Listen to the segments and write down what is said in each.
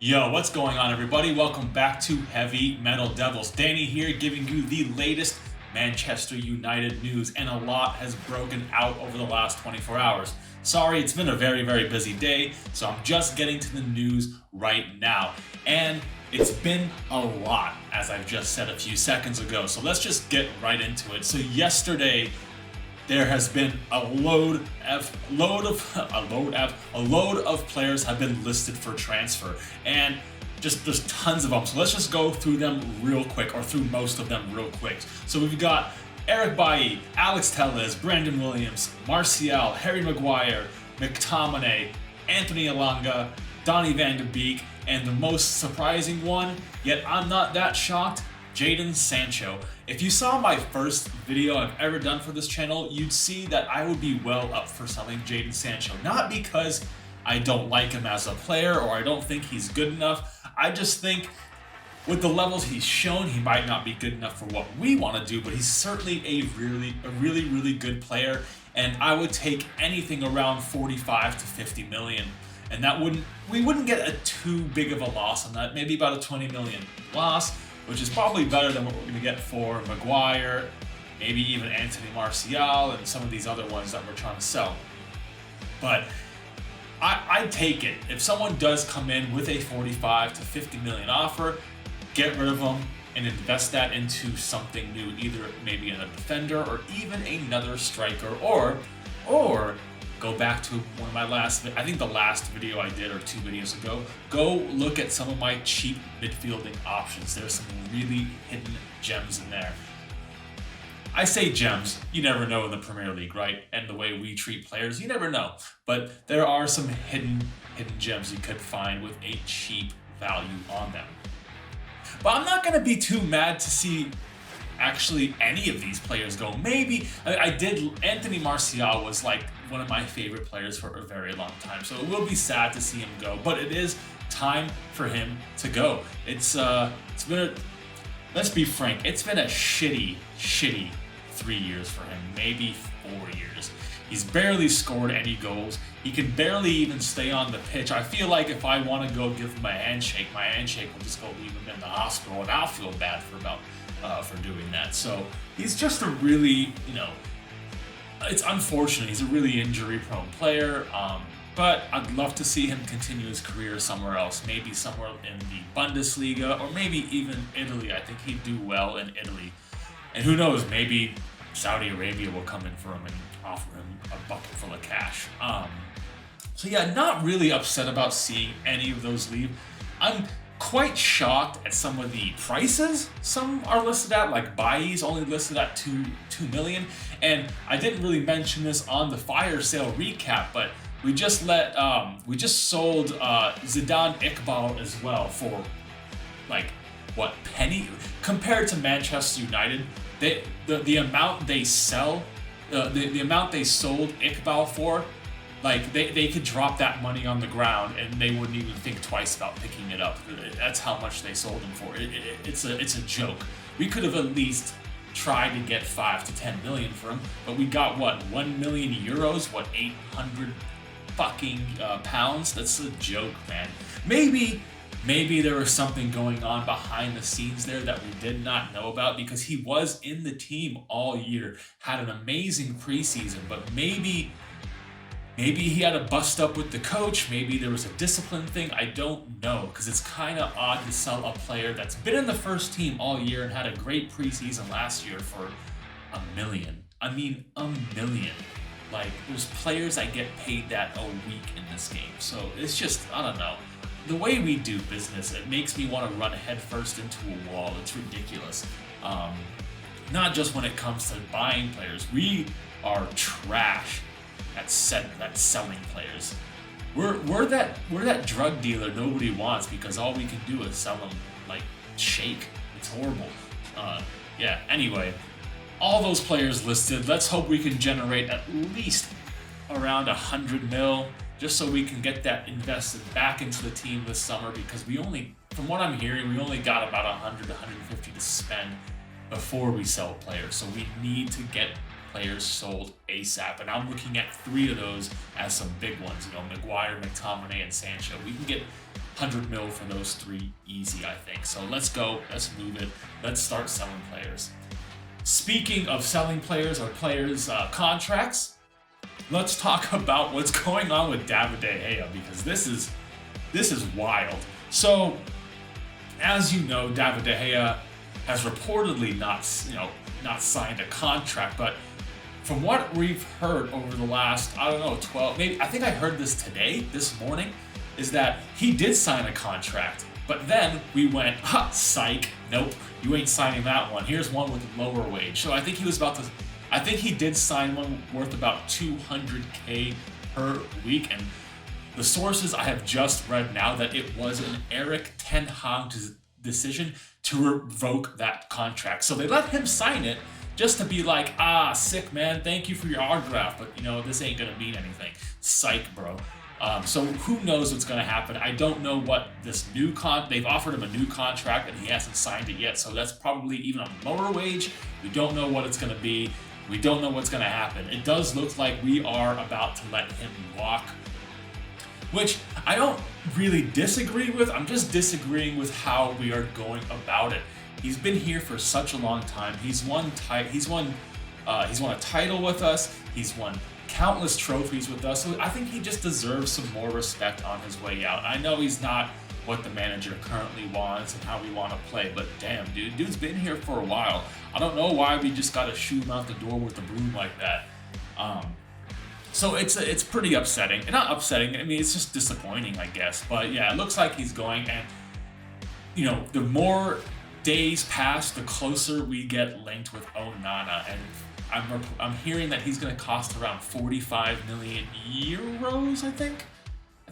Yo, what's going on, everybody? Welcome back to Heavy Metal Devils. Danny here, giving you the latest Manchester United news, and a lot has broken out over the last 24 hours. Sorry, it's been a very busy day, so I'm just getting to the news right now. And it's been a lot, as I've just said a few seconds ago, so let's just get right into it. So yesterday, there has been a load of players have been listed for transfer, and there's tons of them. So let's just go through them real quick, or through most of them real quick. So we've got Eric Bailly, Alex Telles, Brandon Williams, Martial, Harry Maguire, McTominay, Anthony Elanga, Donny van de Beek, and the most surprising one, yet I'm not that shocked, Jadon Sancho. If you saw my first video I've ever done for this channel, you'd see that I would be well up for selling Jadon Sancho. Not because I don't like him as a player or I don't think he's good enough. I just think with the levels he's shown, he might not be good enough for what we want to do, but he's certainly a really good player, and I would take anything around 45 to 50 million. And we wouldn't get a too big of a loss on that, maybe about a 20 million loss, which is probably better than what we're going to get for Maguire, maybe even Anthony Martial, and some of these other ones that we're trying to sell. But I'd take it. If someone does come in with a 45 to 50 million offer, get rid of them and invest that into something new, either maybe in a defender or even another striker, or go back to one of my I think the last video I did, or 2 videos ago, go look at some of my cheap midfielding options. There's some really hidden gems in there. I say gems, you never know in the Premier League, right? And the way we treat players, you never know. But there are some hidden gems you could find with a cheap value on them. But I'm not going to be too mad to see actually any of these players go. Maybe Anthony Martial was like one of my favorite players for a very long time, so it will be sad to see him go, but it is time for him to go. Let's be frank, it's been a shitty 3 years for him, maybe 4 years. He's barely scored any goals. He can barely even stay on the pitch. I feel like if I want to go give him my handshake will just go leave him in the hospital, and I'll feel bad for doing that. So he's just a really, it's unfortunate. He's a really injury-prone player, but I'd love to see him continue his career somewhere else, maybe somewhere in the Bundesliga, or maybe even Italy. I think he'd do well in Italy. And who knows, maybe Saudi Arabia will come in for him and offer him a bucket full of cash. So yeah, not really upset about seeing any of those leave. I'm quite shocked at some of the prices some are listed at, like Bailly's only listed at 2 million. And I didn't really mention this on the fire sale recap, but we just sold Zidane Iqbal as well for like what, penny compared to Manchester United. The amount they sell, the amount they sold Iqbal for, like they could drop that money on the ground and they wouldn't even think twice about picking it up. That's how much they sold him for. It's a joke. We could have at least tried to get 5 to 10 million for him, but we got what, 1 million euros? What, 800 fucking pounds? That's a joke, man. Maybe there was something going on behind the scenes there that we did not know about, because he was in the team all year, had an amazing preseason, but maybe he had a bust up with the coach. Maybe there was a discipline thing. I don't know, because it's kind of odd to sell a player that's been in the first team all year and had a great preseason last year for $1 million. I mean, $1 million. Like, there's players that get paid that a week in this game. So it's just, I don't know. The way we do business, it makes me want to run headfirst into a wall. It's ridiculous. Not just when it comes to buying players. We are trash at selling players. We're that drug dealer nobody wants, because all we can do is sell them like shake. It's horrible. Yeah. Anyway, all those players listed. Let's hope we can generate at least around 100 mil, just so we can get that invested back into the team this summer, because from what I'm hearing, we only got about 100 to 150 to spend before we sell players. So we need to get players sold ASAP. And I'm looking at 3 of those as some big ones. Maguire, McTominay, and Sancho. We can get 100 mil for those 3 easy, I think. So let's go. Let's move it. Let's start selling players. Speaking of selling players or players' contracts, let's talk about what's going on with David De Gea, because this is wild. So, as you know, David De Gea has reportedly not signed a contract, but from what we've heard over the last, 12, maybe, I think I heard this morning, is that he did sign a contract, but then we went, psych, nope, you ain't signing that one. Here's one with a lower wage. So I think he did sign one worth about $200K per week, and the sources I have just read now that it was an Erik ten Hag's decision to revoke that contract. So they let him sign it just to be like, sick man, thank you for your autograph, but this ain't gonna mean anything. Psych, bro. So who knows what's gonna happen? I don't know what this new they've offered him a new contract and he hasn't signed it yet, so that's probably even a lower wage. We don't know what it's gonna be. We don't know what's gonna happen. It does look like we are about to let him walk, which I don't really disagree with. I'm just disagreeing with how we are going about it. He's been here for such a long time. He's won a title with us. He's won countless trophies with us. So I think he just deserves some more respect on his way out. I know he's not what the manager currently wants and how we want to play, but damn, dude's been here for a while. I don't know why we just got to shoot him out the door with the broom like that. So it's pretty upsetting. And not upsetting, I mean, it's just disappointing, I guess. But yeah, it looks like he's going, and the more days pass, the closer we get linked with Onana, and I'm hearing that he's going to cost around 45 million euros, I think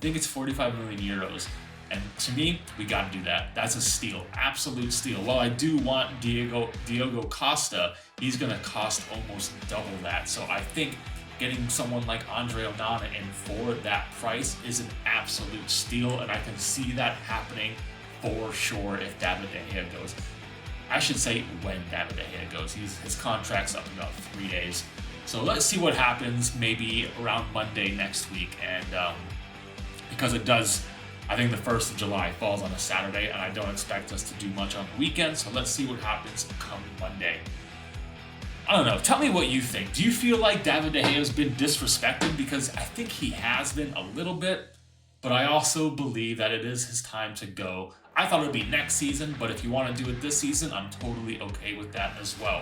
it's 45 million euros. And to me, we got to do that. That's a steal, absolute steal. While I do want Diogo Costa, he's going to cost almost double that. So I think getting someone like Andre Onana in for that price is an absolute steal, and I can see that happening for sure if David De Gea goes. I should say when David De Gea goes. His contract's up in about 3 days. So let's see what happens maybe around Monday next week. And because it does, I think the 1st of July falls on a Saturday, and I don't expect us to do much on the weekend. So let's see what happens come Monday. I don't know. Tell me what you think. Do you feel like David De Gea has been disrespected? Because I think he has been a little bit, but I also believe that it is his time to go. I thought it would be next season, but if you want to do it this season, I'm totally okay with that as well.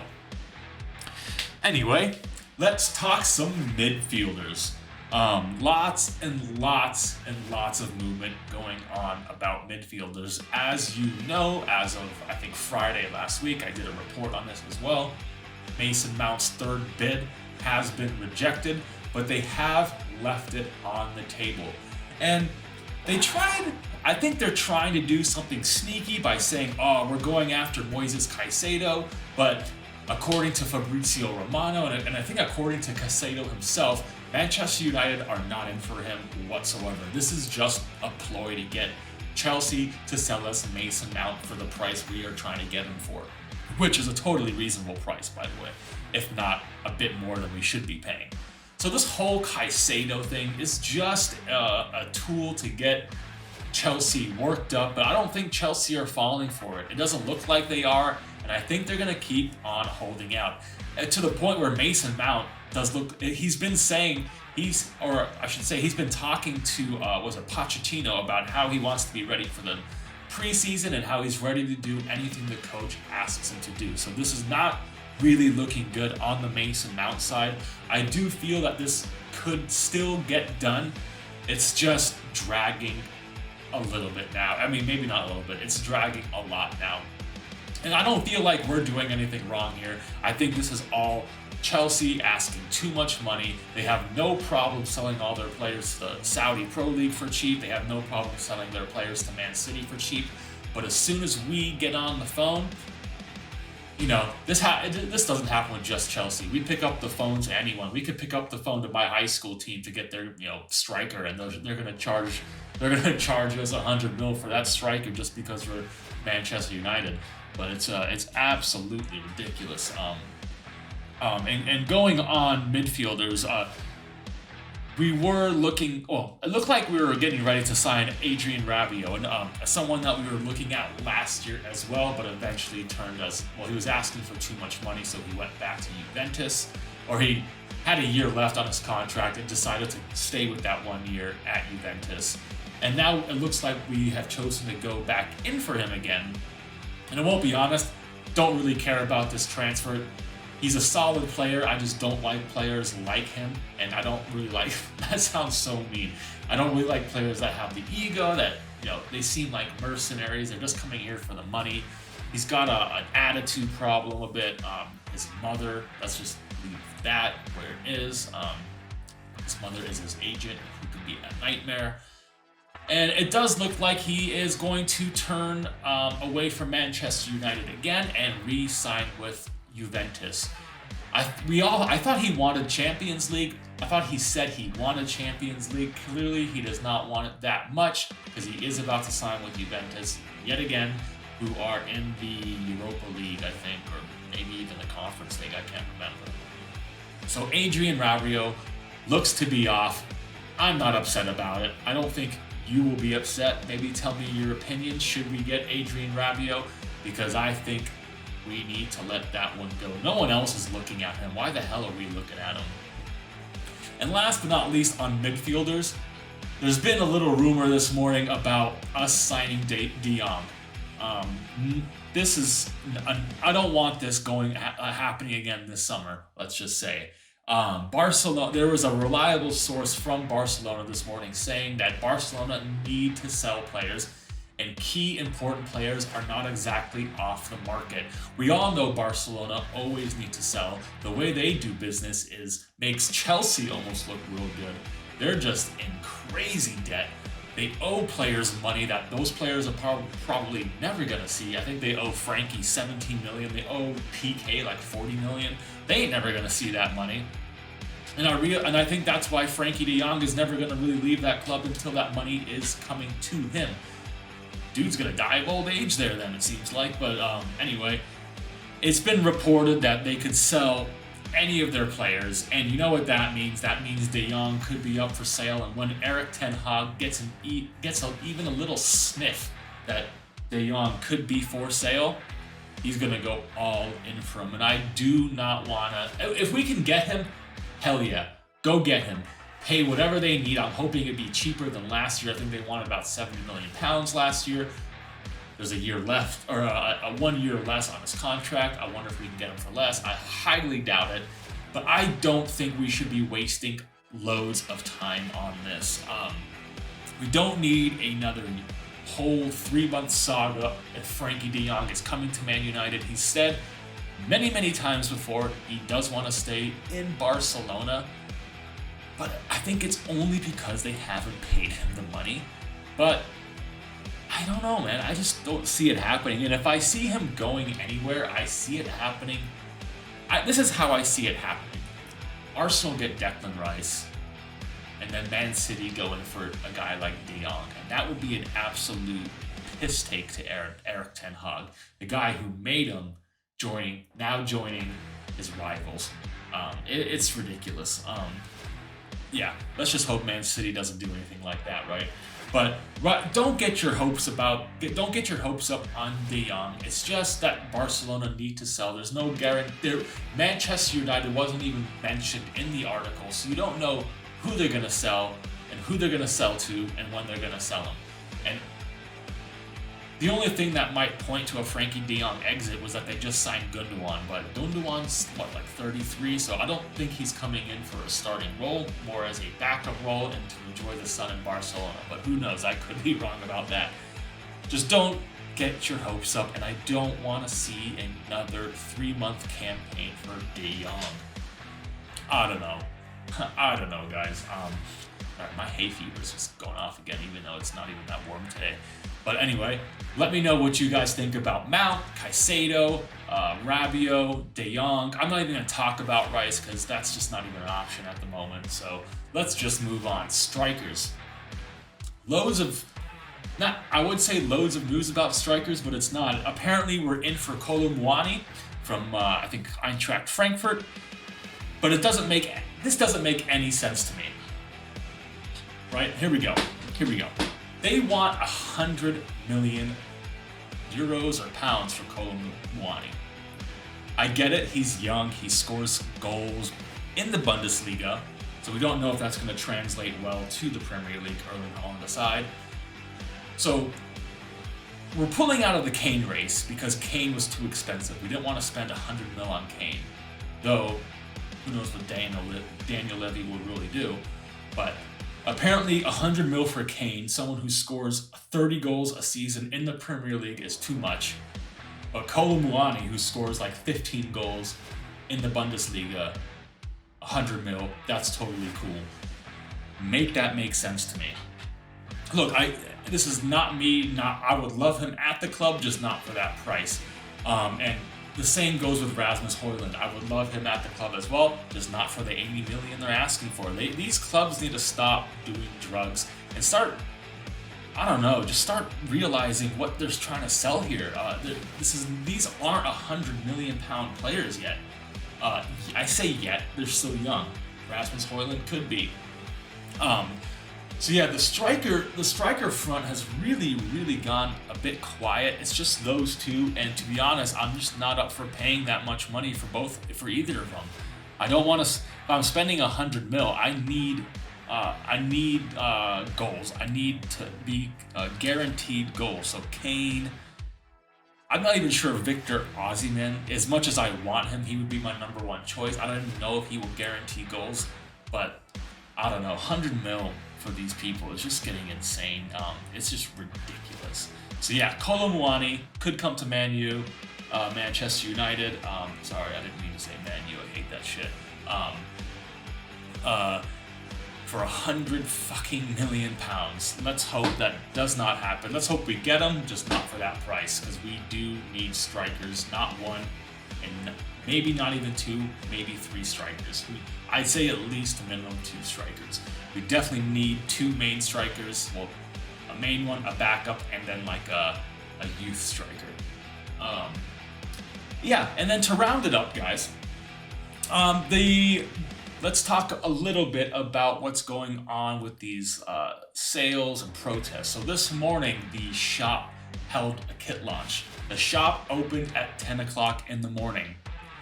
Anyway, let's talk some midfielders. Lots and lots and lots of movement going on about midfielders. As you know, as of I think Friday last week, I did a report on this as well. Mason Mount's 3rd bid has been rejected, but they have left it on the table. And I think they're trying to do something sneaky by saying, we're going after Moises Caicedo, but according to Fabrizio Romano, and I think according to Caicedo himself, Manchester United are not in for him whatsoever. This is just a ploy to get Chelsea to sell us Mason Mount for the price we are trying to get him for, which is a totally reasonable price, by the way, if not a bit more than we should be paying. So this whole Caicedo thing is just a tool to get Chelsea worked up, but I don't think Chelsea are falling for it. It doesn't look like they are, and I think they're going to keep on holding out. To the point where Mason Mount does look, he's been saying, he's been talking to, Pochettino about how he wants to be ready for the preseason and how he's ready to do anything the coach asks him to do. So this is not really looking good on the Mason Mount side. I do feel that this could still get done. It's just dragging a little bit now. I mean, maybe not a little bit. It's dragging a lot now. And I don't feel like we're doing anything wrong here. I think this is all Chelsea asking too much money. They have no problem selling all their players to the Saudi Pro League for cheap. They have no problem selling their players to Man City for cheap. But as soon as we get on the phone, this doesn't happen with just Chelsea. We pick up the phone to anyone. We could pick up the phone to my high school team to get their striker, and they're gonna charge us 100 mil for that striker just because we're Manchester United. But it's absolutely ridiculous. And going on midfielders, we were looking. Well, it looked like we were getting ready to sign Adrian Rabiot, and someone that we were looking at last year as well, but eventually turned us. Well, he was asking for too much money, so he went back to Juventus, or he had a year left on his contract and decided to stay with that 1 year at Juventus. And now it looks like we have chosen to go back in for him again. And I won't be honest, don't really care about this transfer. He's a solid player. I just don't like players like him. And I don't really like, that sounds so mean. I don't really like players that have the ego, that, they seem like mercenaries. They're just coming here for the money. He's got an attitude problem a bit. His mother, let's just leave that where it is. His mother is his agent, who could be a nightmare. And it does look like he is going to turn away from Manchester United again and re-sign with Juventus. I thought he wanted Champions League. I thought he said he wanted Champions League. Clearly, he does not want it that much because he is about to sign with Juventus yet again, who are in the Europa League, I think, or maybe even the Conference League. I can't remember. So Adrian Rabiot looks to be off. I'm not upset about it. I don't think you will be upset. Maybe tell me your opinion. Should we get Adrian Rabiot? Because I think we need to let that one go. No one else is looking at him. Why the hell are we looking at him? And last but not least, on midfielders, there's been a little rumor this morning about us signing De Jong. This is, I don't want this happening again this summer, let's just say. Barcelona, there was a reliable source from Barcelona this morning saying that Barcelona need to sell players, and key important players are not exactly off the market. We all know Barcelona always need to sell. The way they do business makes Chelsea almost look real good. They're just in crazy debt. They owe players money that those players are probably never going to see. I think they owe Frankie 17 million. They owe PK like 40 million. They ain't never going to see that money. And I think that's why Frankie de Jong is never going to really leave that club until that money is coming to him. Dude's going to die of old age there then, it seems like. But anyway, it's been reported that they could sell any of their players, and you know what that means. That means De Jong could be up for sale, and when Erik ten Hag gets even a little sniff that De Jong could be for sale, he's going to go all in for him. And I do not want to... If we can get him, hell yeah, go get him. Pay whatever they need. I'm hoping it'd be cheaper than last year. I think they wanted about £70 million last year. There's a year left, or a 1 year less on his contract. I wonder if we can get him for less. I highly doubt it, but I don't think we should be wasting loads of time on this. We don't need another whole 3-month saga if Frankie de Jong is coming to Man United. He said many, many times before he does want to stay in Barcelona, but I think it's only because they haven't paid him the money. But I don't know, man. I just don't see it happening. And if I see him going anywhere, I see it happening. This is how I see it happening. Arsenal get Declan Rice, and then Man City go in for a guy like De Jong. And that would be an absolute piss take to Erik ten Hag, the guy who made him joining his rivals. It's ridiculous. Yeah, let's just hope Man City doesn't do anything like that, right? But don't get your hopes up on De Jong. It's just that Barcelona need to sell. There's no guarantee. Manchester United wasn't even mentioned in the article, so you don't know who they're going to sell and who they're going to sell to and when they're going to sell them. And the only thing that might point to a Frankie de Jong exit was that they just signed Gundogan, but Gundogan's, like 33, so I don't think he's coming in for a starting role, more as a backup role and to enjoy the sun in Barcelona. But who knows, I could be wrong about that. Just don't get your hopes up, and I don't want to see another 3-month campaign for de Jong. I don't know, guys. My hay fever is just going off again, even though it's not even that warm today. But anyway, let me know what you guys think about Mount, Caicedo, Rabiot, De Jong. I'm not even going to talk about Rice because that's just not even an option at the moment. So let's just move on. Strikers. I would say loads of news about strikers, but it's not. Apparently, we're in for Kolo Muani from, I think, Eintracht Frankfurt. But this doesn't make any sense to me. Right? Here we go. They want 100 million euros or pounds for Kolo Muani. I get it, he's young, he scores goals in the Bundesliga, so we don't know if that's going to translate well to the Premier League early on the side. So we're pulling out of the Kane race because Kane was too expensive. We didn't want to spend 100 mil on Kane, though who knows what Daniel Levy will really do. But apparently 100 mil for Kane, someone who scores 30 goals a season in the Premier League, is too much. But Kolo Muani, who scores like 15 goals in the Bundesliga, 100 mil, that's totally cool. Make that make sense to me. Look, this is not me. I would love him at the club, just not for that price. And the same goes with Rasmus Højlund. I would love him at the club as well, just not for the 80 million they're asking for. These clubs need to stop doing drugs and start, I don't know, just start realizing what they're trying to sell here. These aren't 100 million pound players yet. I say yet, they're still young. Rasmus Højlund could be. So yeah, the striker front has really gone a bit quiet. It's just those two, and to be honest, I'm just not up for paying that much money for either of them. I don't want to. If I'm spending 100 mil, I need goals. I need to be guaranteed goals. So Kane. I'm not even sure Victor Osimhen, as much as I want him, he would be my number one choice. I don't even know if he will guarantee goals, but I don't know. 100 mil for these people is just getting insane. It's just ridiculous. So yeah, Kolo Muani could come to Man U, Manchester United. Sorry, I didn't mean to say Man U. I hate that shit. For 100 fucking million pounds. Let's hope that does not happen. Let's hope we get them, just not for that price, because we do need strikers, not one, and maybe not even two, maybe three strikers. I'd say at least a minimum 2 strikers. We definitely need 2 main strikers, well, a main one, a backup, and then like a youth striker. Yeah, and then to round it up, guys, let's talk a little bit about what's going on with these sales and protests. So this morning, the shop held a kit launch. The shop opened at 10 o'clock in the morning.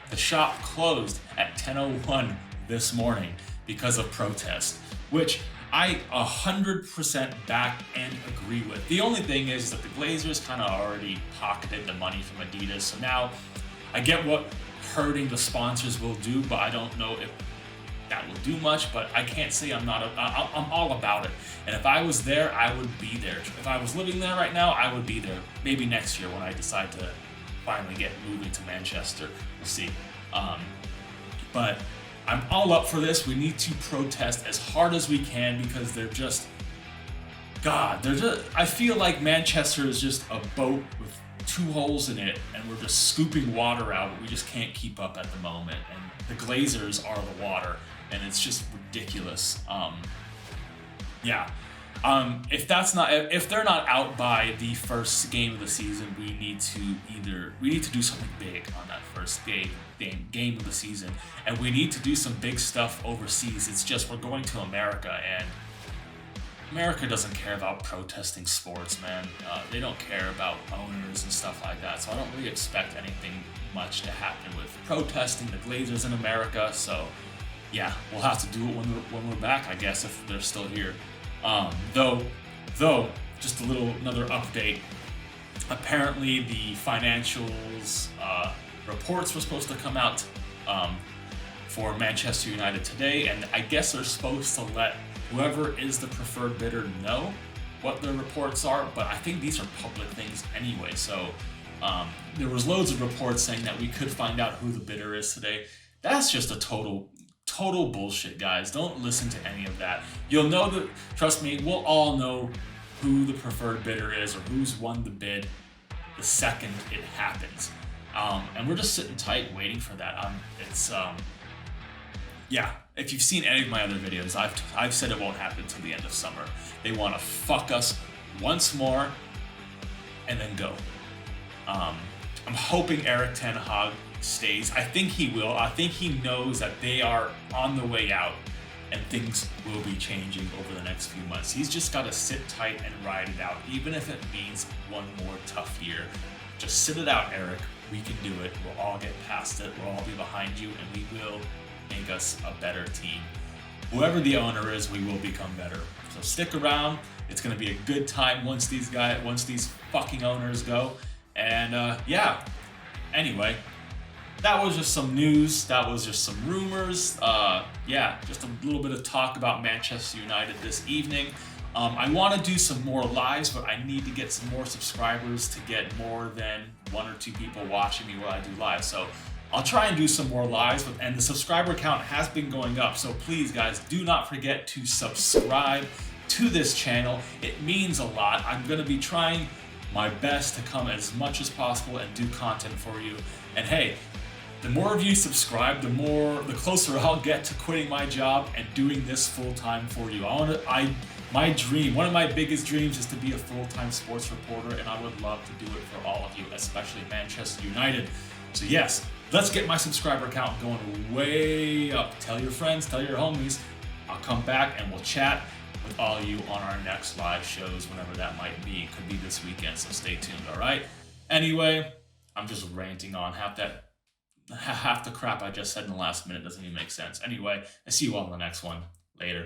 The shop closed at 10:01 this morning because of protest, which I 100% back and agree with. The only thing is that the Glazers kind of already pocketed the money from Adidas, so now I get what hurting the sponsors will do, but I don't know if that will do much. But I can't say I'm all about it. And if I was there, I would be there. If I was living there right now, I would be there. Maybe next year when I decide to finally get moving to Manchester. We'll see. But I'm all up for this. We need to protest as hard as we can because I feel like Manchester is just a boat with 2 holes in it, and we're just scooping water out. We just can't keep up at the moment, and the Glazers are the water, and it's just ridiculous. If they're not out by the first game of the season, we need to do something big on that first game of the season, and we need to do some big stuff overseas. It's just we're going to America, and America doesn't care about protesting sports, man. They don't care about owners and stuff like that, so I don't really expect anything much to happen with protesting the Glazers in America. So yeah, we'll have to do it when we're back, I guess, if they're still here. Though, just another update. Apparently, the financials reports were supposed to come out for Manchester United today, and I guess they're supposed to let whoever is the preferred bidder know what their reports are. But I think these are public things anyway. So there was loads of reports saying that we could find out who the bidder is today. That's just a total bullshit, guys. Don't listen to any of that. You'll know that, trust me, we'll all know who the preferred bidder is or who's won the bid the second it happens. And we're just sitting tight waiting for that. If you've seen any of my other videos, I've said it won't happen until the end of summer. They want to fuck us once more and then go. I'm hoping Erik ten Hag stays. I think he will. I think he knows that they are on the way out and things will be changing over the next few months. He's just got to sit tight and ride it out, even if it means one more tough year. Just sit it out, Eric. We can do it. We'll all get past it. We'll all be behind you, and we will make us a better team. Whoever the owner is, we will become better. So stick around. It's going to be a good time once these fucking owners go. And yeah, anyway, that was just some news. That was just some rumors. Yeah, just a little bit of talk about Manchester United this evening. I want to do some more lives, but I need to get some more subscribers to get more than 1 or 2 people watching me while I do live. So I'll try and do some more lives, and the subscriber count has been going up. So please, guys, do not forget to subscribe to this channel. It means a lot. I'm going to be trying my best to come as much as possible and do content for you. And hey, the more of you subscribe, the closer I'll get to quitting my job and doing this full time for you. My dream, one of my biggest dreams, is to be a full-time sports reporter, and I would love to do it for all of you, especially Manchester United. So yes, let's get my subscriber count going way up. Tell your friends, tell your homies. I'll come back and we'll chat with all of you on our next live shows, whenever that might be. It could be this weekend, so stay tuned, all right? Anyway, I'm just ranting on. Half the crap I just said in the last minute doesn't even make sense. Anyway, I see you all in the next one. Later.